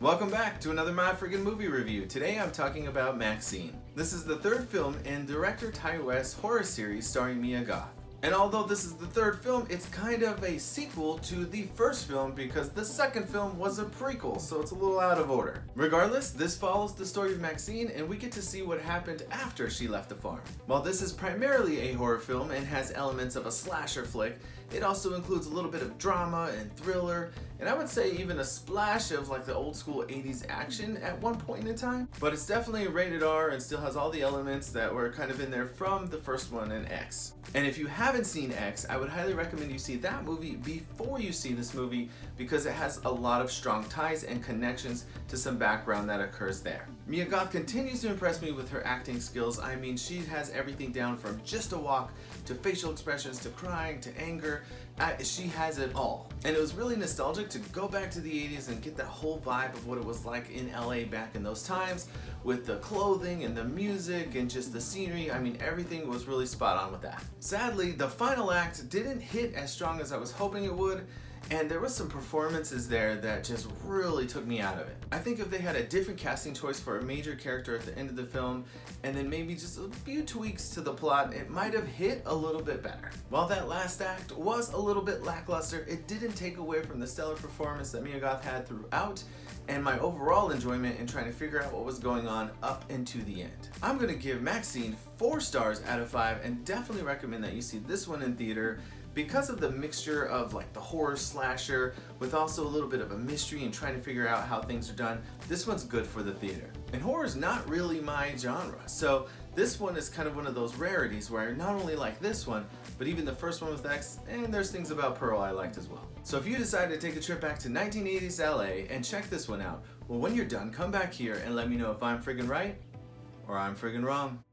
Welcome back to another My Friggin Movie Review. Today I'm talking about Maxxxine. This is the third film in director Ty West's horror series starring Mia Goth. And although this is the third film, it's kind of a sequel to the first film because the second film was a prequel, so it's a little out of order. Regardless, this follows the story of Maxxxine and we get to see what happened after she left the farm. While this is primarily a horror film and has elements of a slasher flick, it also includes a little bit of drama and thriller, and I would say even a splash of like the old school 80s action at one point in time. But it's definitely rated R and still has all the elements that were kind of in there from the first one and X. And if you haven't seen X, I would highly recommend you see that movie before you see this movie because it has a lot of strong ties and connections to some background that occurs there. Mia Goth continues to impress me with her acting skills. I mean, she has everything down from just a walk to facial expressions to crying to anger. She has it all. And it was really nostalgic to go back to the 80s and get that whole vibe of what it was like in LA back in those times with the clothing and the music and just the scenery. I mean, everything was really spot on with that. Sadly, the final act didn't hit as strong as I was hoping it would, and there was some performances there that just really took me out of it. I think if they had a different casting choice for a major character at the end of the film, and then maybe just a few tweaks to the plot, it might have hit a little bit better. While that last act was a little bit lackluster, it didn't take away from the stellar performance that Mia Goth had throughout, and my overall enjoyment in trying to figure out what was going on up into the end. I'm gonna give Maxxxine 4 stars out of 5 and definitely recommend that you see this one in theater because of the mixture of like the horror slasher with also a little bit of a mystery and trying to figure out how things are done. This one's good for the theater. And horror is not really my genre, so this one is kind of one of those rarities where I not only like this one, but even the first one with X, and there's things about Pearl I liked as well. So if you decide to take a trip back to 1980s LA and check this one out, well, when you're done, come back here and let me know if I'm friggin' right or I'm friggin' wrong.